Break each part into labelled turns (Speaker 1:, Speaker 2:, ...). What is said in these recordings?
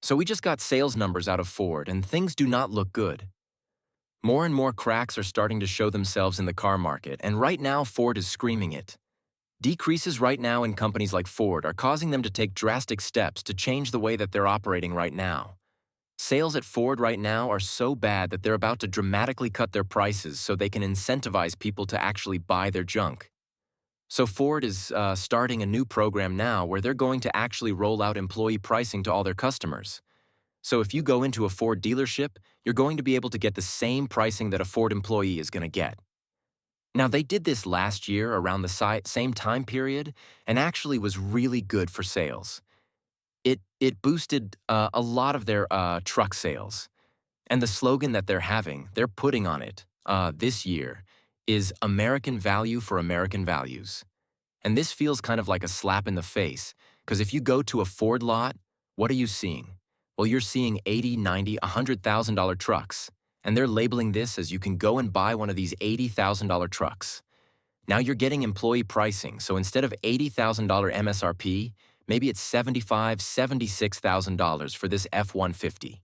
Speaker 1: So we just got sales numbers out of Ford, and things do not look good. More and more cracks are starting to show themselves in the car market, and right now Ford is screaming it. Decreases right now in companies like Ford are causing them to take drastic steps to change the way that they're operating right now. Sales at Ford right now are so bad that they're about to dramatically cut their prices so they can incentivize people to actually buy their junk. So Ford is starting a new program now where they're going to actually roll out employee pricing to all their customers. So if you go into a Ford dealership, you're going to be able to get the same pricing that a Ford employee is going to get. Now, they did this last year around the same time period and actually was really good for sales. It boosted a lot of their truck sales. And the slogan that they're putting on it this year is American Value for American Values. And this feels kind of like a slap in the face, because if you go to a Ford lot, what are you seeing? Well, you're seeing 80, 90, $100,000 trucks, and they're labeling this as you can go and buy one of these $80,000 trucks. Now you're getting employee pricing, so instead of $80,000 MSRP, maybe it's $75,000, $76,000 for this F-150.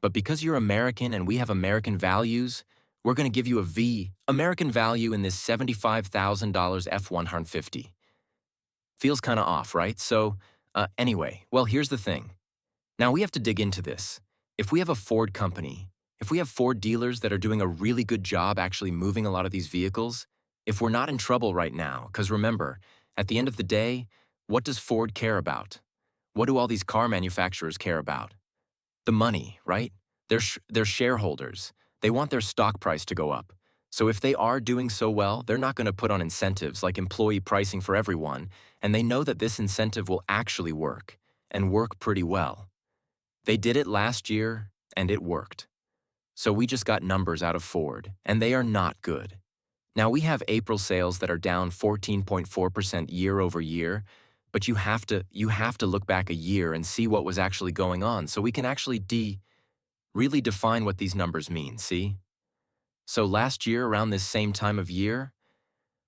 Speaker 1: But because you're American and we have American values, we're going to give you a American value in this $75,000 F-150. Feels kind of off, right? So, anyway, well, here's the thing. Now we have to dig into this. If we have a Ford company, if we have Ford dealers that are doing a really good job actually moving a lot of these vehicles, if we're not in trouble right now, because remember, at the end of the day, what does Ford care about? What do all these car manufacturers care about? The money, right? They're shareholders. They want their stock price to go up. So if they are doing so well, they're not going to put on incentives like employee pricing for everyone, and they know that this incentive will actually work, and work pretty well. They did it last year, and it worked. So we just got numbers out of Ford, and they are not good. Now we have April sales that are down 14.4% year over year, but you have to look back a year and see what was actually going on so we can actually really define what these numbers mean, see? So last year, around this same time of year,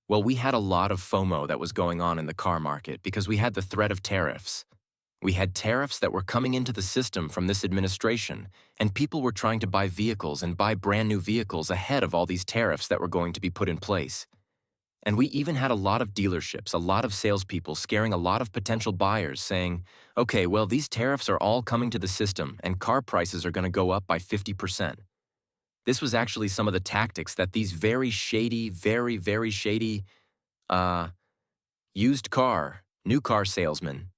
Speaker 1: well, we had a lot of FOMO that was going on in the car market because we had the threat of tariffs. We had tariffs that were coming into the system from this administration, and people were trying to buy vehicles and buy brand new vehicles ahead of all these tariffs that were going to be put in place. And we even had a lot of dealerships, a lot of salespeople scaring a lot of potential buyers saying, okay, well, these tariffs are all coming to the system and car prices are going to go up by 50%. This was actually some of the tactics that these very shady, very shady new car salesmen,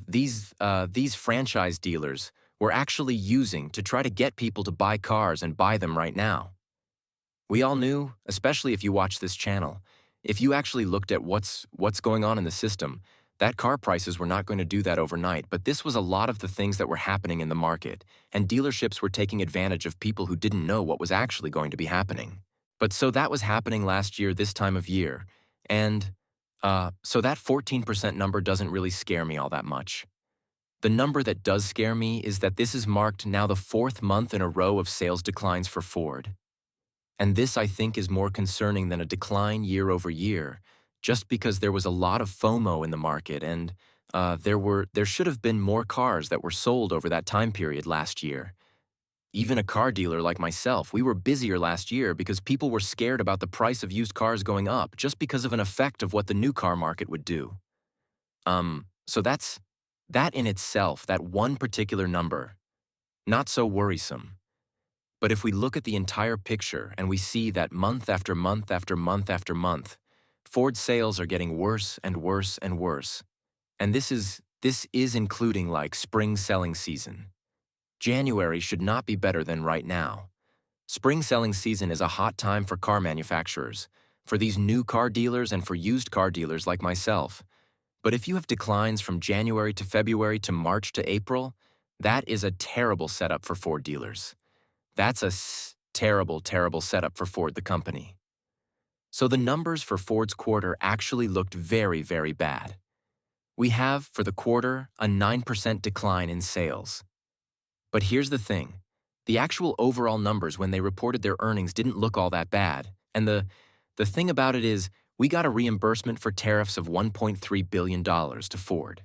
Speaker 1: these franchise dealers were actually using to try to get people to buy cars and buy them right now. We all knew, especially if you watch this channel, if you actually looked at what's going on in the system, that car prices were not going to do that overnight, but this was a lot of the things that were happening in the market, and dealerships were taking advantage of people who didn't know what was actually going to be happening. But so that was happening last year, this time of year, and so that 14% number doesn't really scare me all that much. The number that does scare me is that this is marked now the fourth month in a row of sales declines for Ford. And this, I think, is more concerning than a decline year over year, just because there was a lot of FOMO in the market and there should have been more cars that were sold over that time period last year. Even a car dealer like myself, we were busier last year because people were scared about the price of used cars going up just because of an effect of what the new car market would do. So that in itself, that one particular number, not so worrisome. But if we look at the entire picture and we see that month after month after month after month, Ford sales are getting worse and worse and worse. And this is including like spring selling season. January should not be better than right now. Spring selling season is a hot time for car manufacturers, for these new car dealers and for used car dealers like myself. But if you have declines from January to February to March to April, that is a terrible setup for Ford dealers. That's a terrible, terrible setup for Ford the company. So the numbers for Ford's quarter actually looked very, very bad. We have, for the quarter, a 9% decline in sales. But here's the thing. The actual overall numbers when they reported their earnings didn't look all that bad. And the thing about it is, we got a reimbursement for tariffs of $1.3 billion to Ford.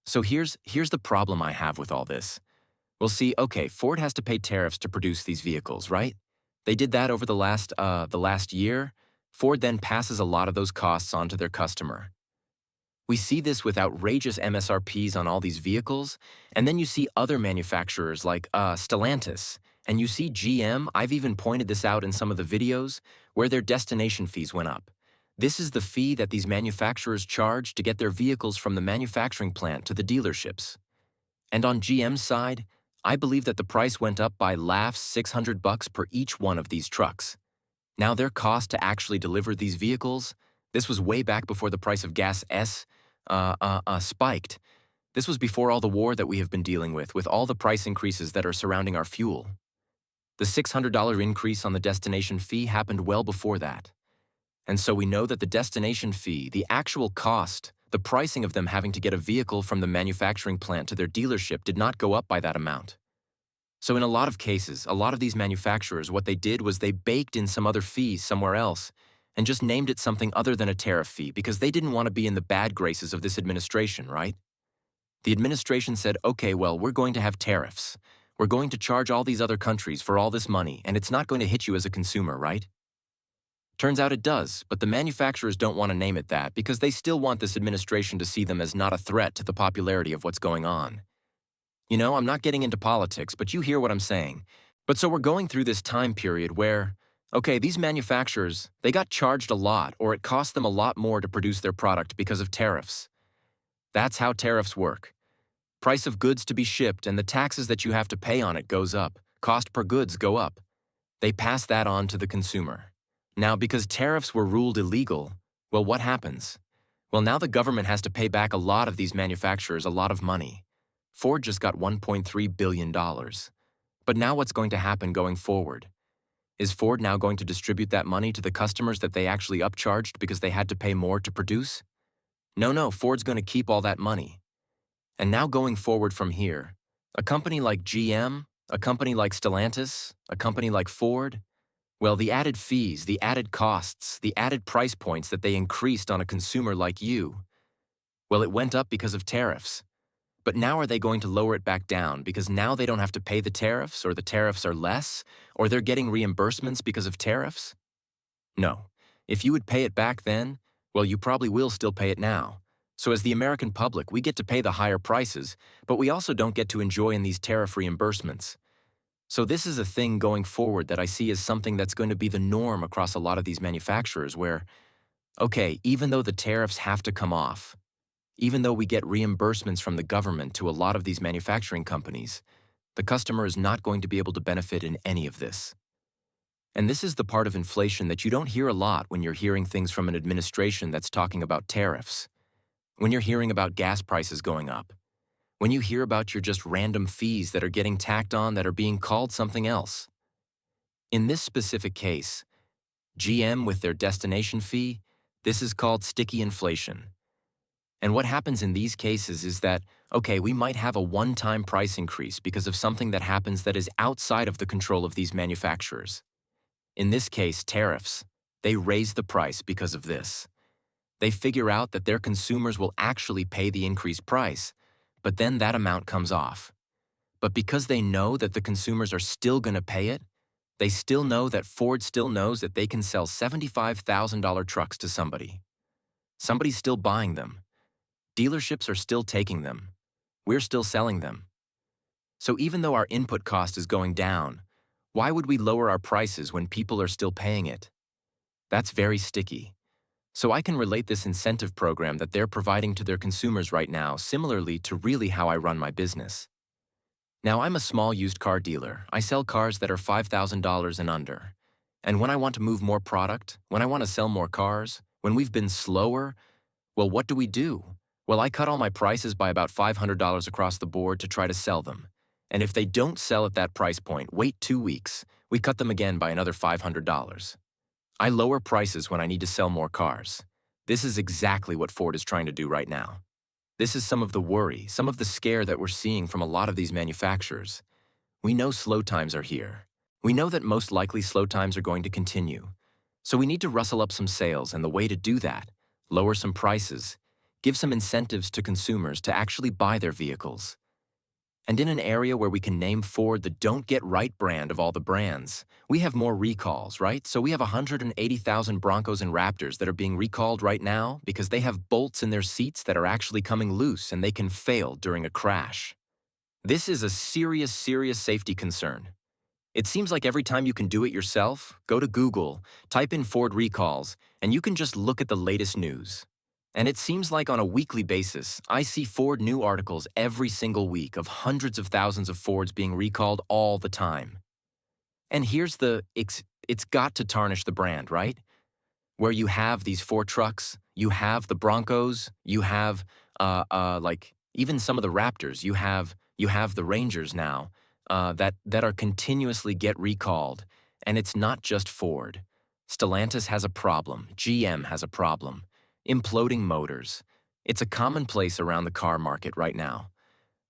Speaker 1: So here's the problem I have with all this. We'll see, okay, Ford has to pay tariffs to produce these vehicles, right? They did that over the last year. Ford then passes a lot of those costs on to their customer. We see this with outrageous MSRPs on all these vehicles, and then you see other manufacturers like Stellantis, and you see GM, I've even pointed this out in some of the videos, where their destination fees went up. This is the fee that these manufacturers charge to get their vehicles from the manufacturing plant to the dealerships. And on GM's side, I believe that the price went up by laughs $600 per each one of these trucks. Now their cost to actually deliver these vehicles, this was way back before the price of gas spiked. This was before all the war that we have been dealing with all the price increases that are surrounding our fuel. The $600 increase on the destination fee happened well before that. And so we know that the destination fee, the actual cost, the pricing of them having to get a vehicle from the manufacturing plant to their dealership did not go up by that amount. So in a lot of cases, a lot of these manufacturers, what they did was they baked in some other fees somewhere else and just named it something other than a tariff fee because they didn't want to be in the bad graces of this administration, right? The administration said, okay, well, we're going to have tariffs. We're going to charge all these other countries for all this money, and it's not going to hit you as a consumer, right? Turns out it does, but the manufacturers don't want to name it that because they still want this administration to see them as not a threat to the popularity of what's going on. You know, I'm not getting into politics, but you hear what I'm saying. But so we're going through this time period where, okay, these manufacturers, they got charged a lot or it cost them a lot more to produce their product because of tariffs. That's how tariffs work. Price of goods to be shipped and the taxes that you have to pay on it goes up. Cost per goods go up. They pass that on to the consumer. Now, because tariffs were ruled illegal, well, what happens? Well, now the government has to pay back a lot of these manufacturers a lot of money. Ford just got $1.3 billion. But now what's going to happen going forward? Is Ford now going to distribute that money to the customers that they actually upcharged because they had to pay more to produce? No, Ford's going to keep all that money. And now going forward from here, a company like GM, a company like Stellantis, a company like Ford, well, the added fees, the added costs, the added price points that they increased on a consumer like you, well, it went up because of tariffs. But now are they going to lower it back down because now they don't have to pay the tariffs or the tariffs are less or they're getting reimbursements because of tariffs? No. If you would pay it back then, well, you probably will still pay it now. So as the American public, we get to pay the higher prices, but we also don't get to enjoy in these tariff reimbursements. So this is a thing going forward that I see as something that's going to be the norm across a lot of these manufacturers where, okay, even though the tariffs have to come off, even though we get reimbursements from the government to a lot of these manufacturing companies, the customer is not going to be able to benefit in any of this. And this is the part of inflation that you don't hear a lot when you're hearing things from an administration that's talking about tariffs, when you're hearing about gas prices going up, when you hear about your just random fees that are getting tacked on that are being called something else. In this specific case, GM with their destination fee, this is called sticky inflation. And what happens in these cases is that, okay, we might have a one-time price increase because of something that happens that is outside of the control of these manufacturers. In this case, tariffs, they raise the price because of this. They figure out that their consumers will actually pay the increased price, but then that amount comes off. But because they know that the consumers are still going to pay it, they still know that Ford still knows that they can sell $75,000 trucks to somebody. Somebody's still buying them. Dealerships are still taking them. We're still selling them. So even though our input cost is going down, why would we lower our prices when people are still paying it? That's very sticky. So I can relate this incentive program that they're providing to their consumers right now similarly to really how I run my business. Now, I'm a small used car dealer. I sell cars that are $5,000 and under. And when I want to move more product, when I want to sell more cars, when we've been slower, well, what do? Well, I cut all my prices by about $500 across the board to try to sell them. And if they don't sell at that price point, wait 2 weeks, we cut them again by another $500. I lower prices when I need to sell more cars. This is exactly what Ford is trying to do right now. This is some of the worry, some of the scare that we're seeing from a lot of these manufacturers. We know slow times are here. We know that most likely slow times are going to continue. So we need to rustle up some sales, and the way to do that, lower some prices, give some incentives to consumers to actually buy their vehicles. And in an area where we can name Ford the don't get right brand of all the brands, we have more recalls, right? So we have 180,000 Broncos and Raptors that are being recalled right now because they have bolts in their seats that are actually coming loose and they can fail during a crash. This is a serious, serious safety concern. It seems like every time you can do it yourself, go to Google, type in Ford recalls, and you can just look at the latest news. And it seems like on a weekly basis, I see Ford new articles every single week of hundreds of thousands of Fords being recalled all the time. And here's it's got to tarnish the brand, right? Where you have these Ford trucks, you have the Broncos, you have like even some of the Raptors, you have the Rangers now that are continuously get recalled, and it's not just Ford. Stellantis has a problem. GM has a problem. Imploding motors. It's a commonplace around the car market right now.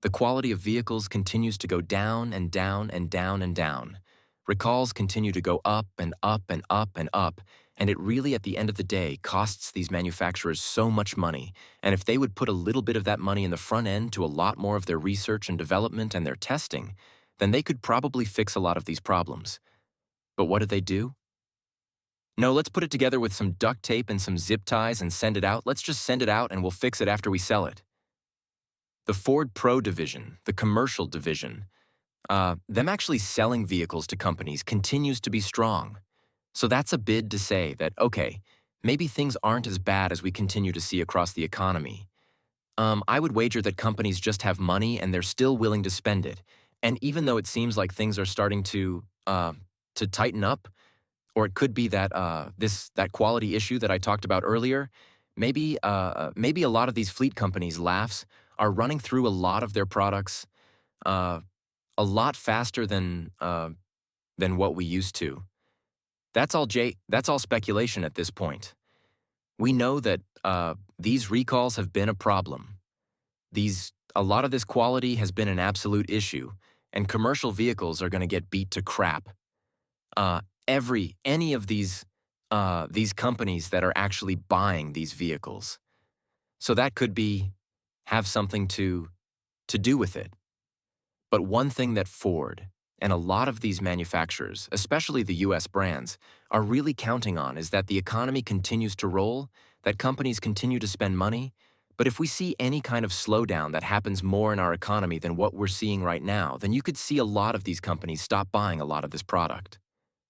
Speaker 1: The quality of vehicles continues to go down and down and down and down. Recalls continue to go up and up and up and up, and it really, at the end of the day, costs these manufacturers so much money. And if they would put a little bit of that money in the front end to a lot more of their research and development and their testing, then they could probably fix a lot of these problems. But what do? No, let's put it together with some duct tape and some zip ties and send it out. Let's just send it out and we'll fix it after we sell it. The Ford Pro division, the commercial division, them actually selling vehicles to companies continues to be strong. So that's a bid to say that, okay, maybe things aren't as bad as we continue to see across the economy. I would wager that companies just have money and they're still willing to spend it. And even though it seems like things are starting to tighten up, or it could be that that quality issue that I talked about earlier, maybe a lot of these fleet companies, LAFs, are running through a lot of their products a lot faster than what we used to. That's all speculation at this point. We know that these recalls have been a problem. A lot of this quality has been an absolute issue, and commercial vehicles are going to get beat to crap. Any of these companies that are actually buying these vehicles. So that could have something to do with it. But one thing that Ford and a lot of these manufacturers, especially the US brands, are really counting on is that the economy continues to roll, that companies continue to spend money. But if we see any kind of slowdown that happens more in our economy than what we're seeing right now, then you could see a lot of these companies stop buying a lot of this product.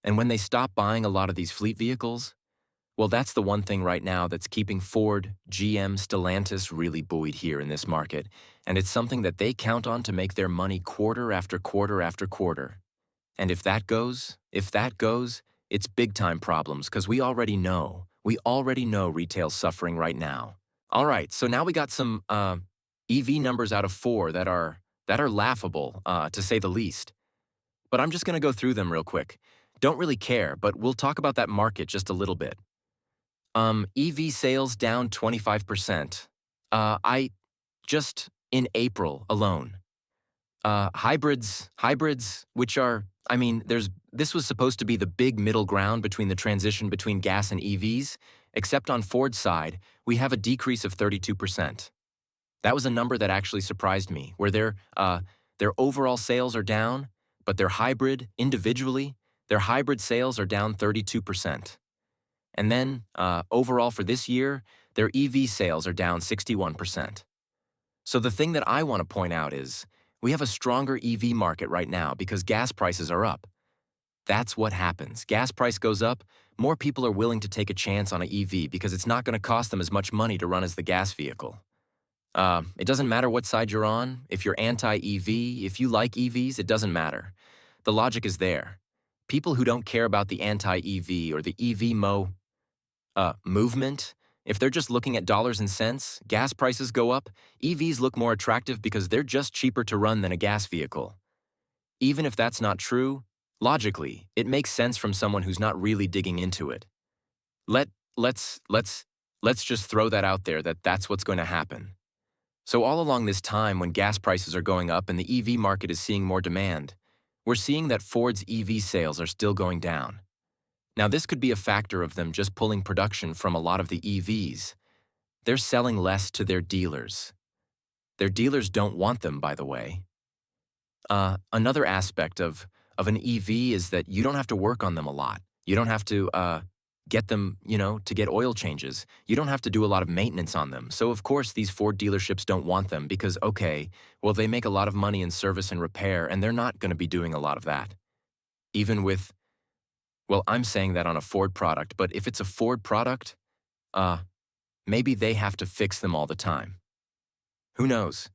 Speaker 1: And when they stop buying a lot of these fleet vehicles, well, that's the one thing right now that's keeping Ford, GM, Stellantis really buoyed here in this market, and it's something that they count on to make their money quarter after quarter after quarter. And if that goes, it's big-time problems because we already know retail's suffering right now. All right, so now we got some EV numbers out of 4 that are laughable, to say the least. But I'm just going to go through them real quick. Don't really care, but we'll talk about that market just a little bit. EV sales down 25%. Just in April alone. Hybrids, which are, this was supposed to be the big middle ground between the transition between gas and EVs, except on Ford's side, we have a decrease of 32%. That was a number that actually surprised me, where their overall sales are down, but their hybrid sales are down 32%. And then, overall for this year, their EV sales are down 61%. So the thing that I want to point out is, we have a stronger EV market right now because gas prices are up. That's what happens. Gas price goes up, more people are willing to take a chance on an EV because it's not going to cost them as much money to run as the gas vehicle. It doesn't matter what side you're on. If you're anti-EV, if you like EVs, it doesn't matter. The logic is there. People who don't care about the anti-EV or the EV movement, if they're just looking at dollars and cents, gas prices go up, EVs look more attractive because they're just cheaper to run than a gas vehicle. Even if that's not true, logically, it makes sense from someone who's not really digging into it. Let's just throw that out there that that's what's going to happen. So all along this time when gas prices are going up and the EV market is seeing more demand, we're seeing that Ford's EV sales are still going down. Now, this could be a factor of them just pulling production from a lot of the EVs. they're selling less to their dealers. Their dealers don't want them, by the way. Another aspect of an EV is that you don't have to work on them a lot. You don't have to get them, to get oil changes. You don't have to do a lot of maintenance on them. So, of course, these Ford dealerships don't want them because, okay, well, they make a lot of money in service and repair, and they're not going to be doing a lot of that. Even with, well, I'm saying that on a Ford product, but if it's a Ford product, uh, maybe they have to fix them all the time. Who knows?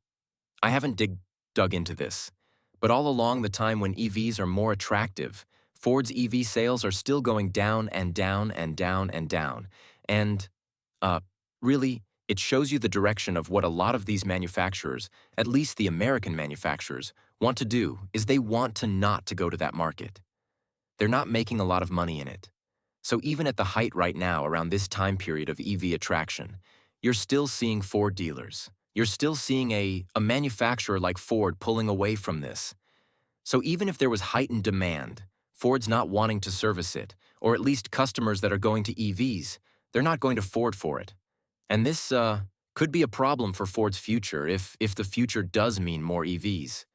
Speaker 1: I haven't dug into this. But all along the time when EVs are more attractive, Ford's EV sales are still going down and down and down and down. And really, it shows you the direction of what a lot of these manufacturers, at least the American manufacturers, want to do, is they want to not to go to that market. They're not making a lot of money in it. So even at the height right now, around this time period of EV attraction, you're still seeing Ford dealers. You're still seeing a manufacturer like Ford pulling away from this. So even if there was heightened demand, Ford's not wanting to service it, or at least customers that are going to EVs, they're not going to Ford for it. And this could be a problem for Ford's future if the future does mean more EVs.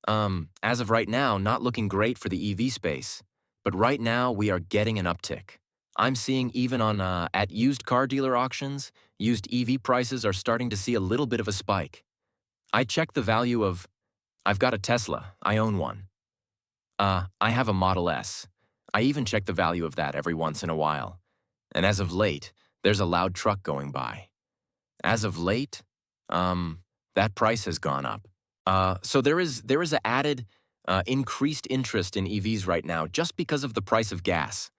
Speaker 1: As of right now, not looking great for the EV space. But right now, we are getting an uptick. I'm seeing even at used car dealer auctions, used EV prices are starting to see a little bit of a spike. I checked the value of, I've got a Tesla, I own one. I have a Model S. I even check the value of that every once in a while. And as of late, there's a loud truck going by. As of late, that price has gone up. So there is an added increased interest in EVs right now just because of the price of gas.